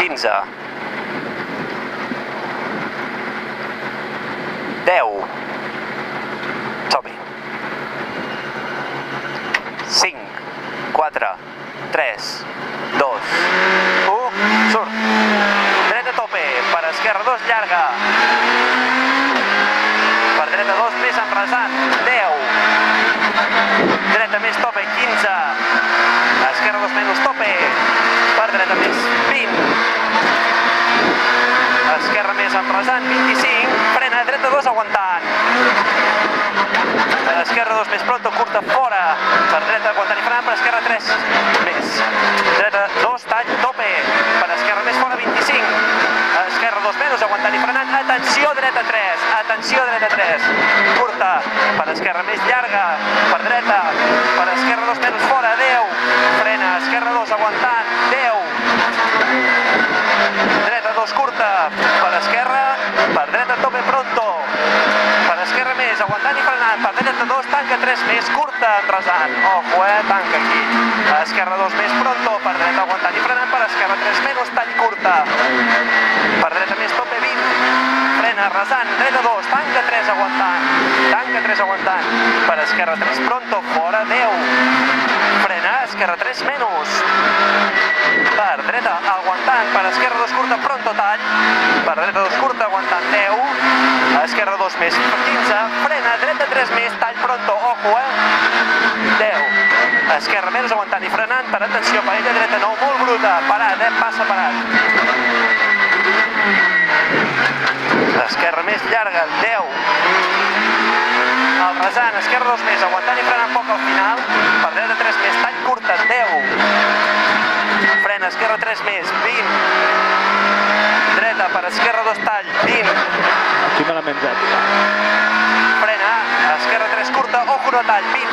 15, 10, som-hi, 5, 4, 3, 2, 1, surt, dreta a tope, per esquerra 2, llarga, per dreta 2, més enrasant, 10, dreta més tope, 15, esquerra 2 menys tope, per dreta més 20, esquerra més enrasant, 25, frena, dreta 2 aguantant, per esquerra 2 més pronto, curta, fora, per dreta aguantant i frenant, per esquerra 3 més, dreta 2, tall, tope, per esquerra més fora, 25, esquerra 2 menys, aguantant i frenant, atenció, dreta 3, curta, per esquerra més llarga, per esquerra 2 menys fora, 10, frena, esquerra 2 aguantant, 10, dreta 2 curta, per dreta tope pronto, per esquerra més, aguantant i frenant, per dreta 2, tanca 3 més, curta, enrasant, ojo, tanca aquí, esquerra 2 més pronto, per dreta aguantant i frenant, per esquerra 3 menys, tall curta, per dreta més tope 20, frena, rasant, dreta 2, tanca 3 aguantant, per esquerra 3 pronto, fora 10, frena, esquerra 3 menys, per dreta aguantant, per esquerra 2 curta, pronto, tall, per dreta 2 curta, aguantant 10, esquerra 2 més 15, frena, dreta 3 més, tall pronto, ojo, 10, esquerra menys, aguantant i frenant, per atenció, parella dreta 9, molt bruta, parat, passa parat, esquerra més llarga, 10, el rasant, esquerra 2 més, aguantant i frenant poc al final, per dreta 3 més, tall curta, 10, frena, esquerra 3 més, 20, dreta, per esquerra 2 tall, 20, aquí me l'ha menjat, frena, esquerra 3 curta, ojo no tall, 20,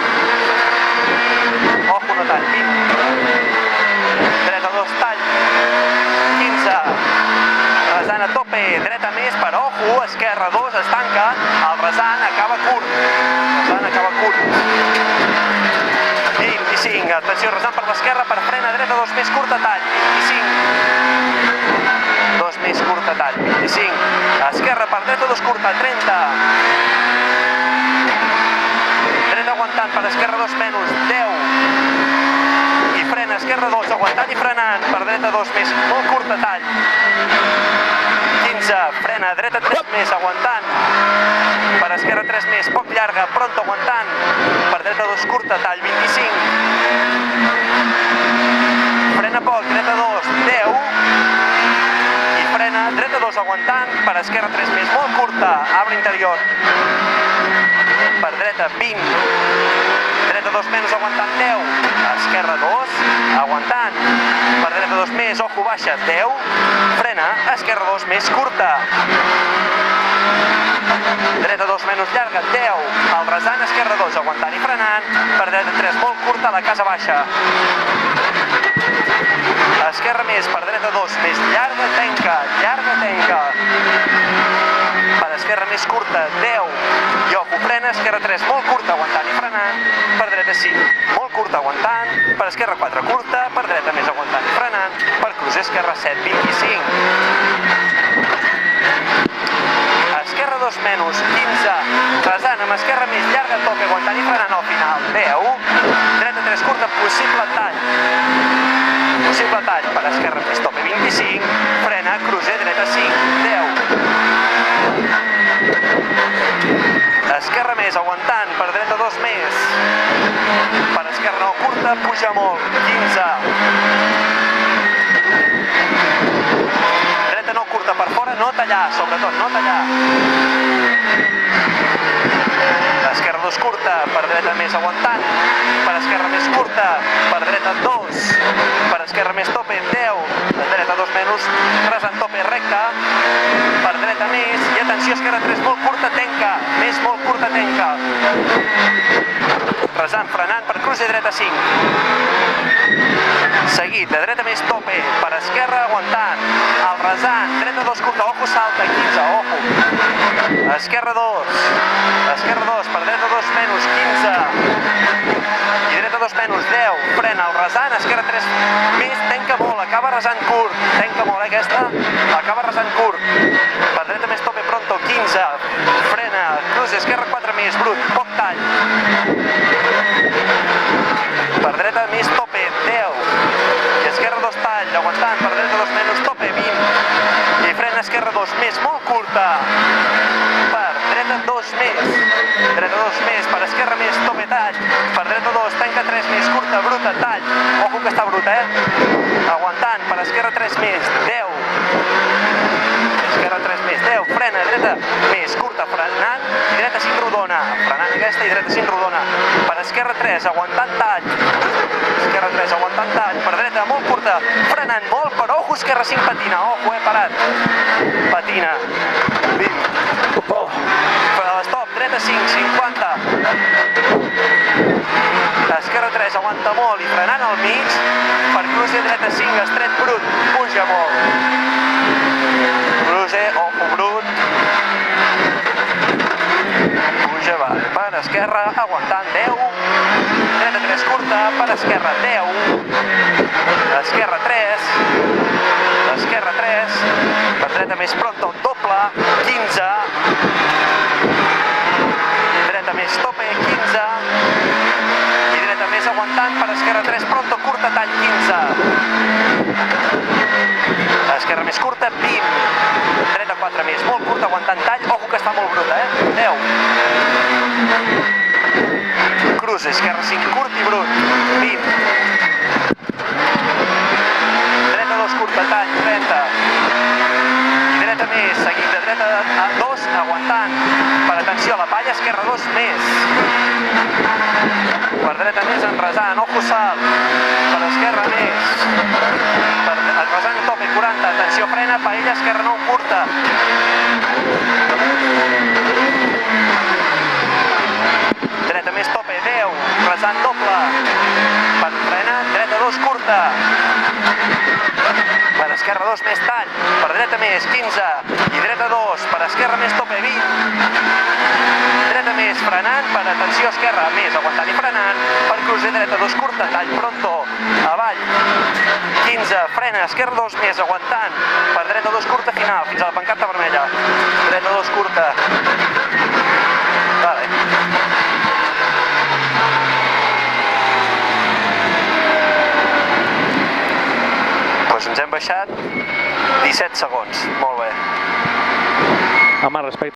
ojo no tall, 20, dreta 2 tall, 15, rasant a tope, dreta més, per ojo, esquerra 2, es tanca, el rasant acaba curt, 25, atenció, rasant per l'esquerra, per frena, dreta 2 més curta, tall, 25, 2 més curta, tall, 25, esquerra per dreta 2 curta, 30, dreta aguantant, per esquerra 2 menys, 10, i frena, esquerra 2, aguantant i frenant, per dreta 2 més, molt curta, tall, 15, frena, dreta 3 més, aguantant, per esquerra 3 més, poc llarga, pronto aguantant, per dreta 2 curta, tall, 25, frena poc, dreta 2, 10, i frena, dreta 2 aguantant, per esquerra 3 més, molt curta, arbre interior, per dreta 20, dreta 2 menys, aguantant 10, esquerra 2, aguantant, per dreta 2 més, ojo baixa, 10, frena, esquerra 2 més curta, dreta 2 menys llarga, 10, el rasant, esquerra 2, aguantant i frenant, per dreta 3 molt curta, la casa baixa, esquerra més, per dreta 2 més llarga, tenca, per esquerra més curta, 10, i ojo, frena, esquerra 3 molt curta, aguantant i frenant, per dreta 5, molt curta, aguantant, per esquerra 4 curta, per dreta més aguantant i frenant, per crucer esquerra 7, 25, esquerra 2 menys, 15, rasant amb esquerra més llarga, tope, aguantant i frenant al final, 10, dreta 3 curta, possible tall, per esquerra més tope, 25, frena, crucer, dreta 5, 10, esquerra més, aguantant, per dreta 2 més, per esquerra no curta, puja molt, 15, dreta no curta, per fora, no tallar, sobretot, no tallar, esquerra 2 curta, per dreta més aguantant, per esquerra més curta, per dreta 2, per esquerra més tope, 10, dreta 2 menys, rasant tope recta, per dreta més, i atenció, esquerra 3 molt curta, tenca, més molt curta, tenca, rasant, frenant, per cruce dreta 5, seguit, de dreta més tope, per esquerra aguantant, el rasant, dreta 2 curta, ojo salta, 15, ojo, esquerra 2, per dreta 2 menys, 15, i dreta 2 menys, 10, frena el rasant, esquerra 3 més, tenca molt, acaba rasant curt, tenca molt, aquesta curta, acaba rasant curt. Per dreta més tope pronto, 15, frena, cruci, esquerra 4 més, brut, poc tall. Per dreta més tope, 10, i esquerra 2 tall, aguantant, per dreta 2 menys, tope, 20, i frena esquerra 2 més, molt curta. Per dreta 2 més, per esquerra més, tope, tall, per dreta 2, tanca 3 més, curta, bruta, tall, ojo que està bruta, aguantant, per esquerra 3 més, 10, esquerra 3 més, 10, frena, dreta més, curta, frenant, i dreta 5 rodona, frenant aquesta i dreta 5 rodona, per esquerra 3, aguantant tall, esquerra 3, aguantant tall, per dreta molt curta, frenant molt, per ojo, esquerra 5 patina, ojo, parat, patina, 20, stop, dreta 5, 50, esquerra 3, aguanta molt i frenant al mig, per cruce dreta 5, estret brut, puja molt, cruce, ojo brut, puja, vale, per esquerra, aguantant 10, dreta 3 curta, per esquerra 10, esquerra 3, per dreta més pronto, doble, 15, dreta més tope, 15, i dreta més aguantant, per esquerra 3 pronto, curta, tall, 15, esquerra més curta, 20, dreta 4 més, molt curta, aguantant tall, ojo que està molt bruta, 10, cruce, esquerra 5, curt i brut, 20, dreta 2 curta, tall, 30, i dreta més, seguit de dreta 2, aguantant, per atenció a la palla, esquerra 2 més, per dreta més, enresant, ojo salt, per esquerra més, per enresant a tope, 40, atenció, frena, paella, esquerra 9, curta, dreta més tope, 10, resant doble, per frena, dreta 2, curta, per esquerra 2 més tall, per dreta més 15, i dreta 2, per esquerra més tope 20, dreta més frenant, per atenció esquerra més aguantant i frenant, per cruce dreta 2 curta, tall pronto, avall, 15, frena, esquerra 2 més aguantant, per dreta 2 curta final, fins a la pancarta vermella, dreta 2 curta, vale. Ens hem baixat 17 segons, molt bé. Home, respecte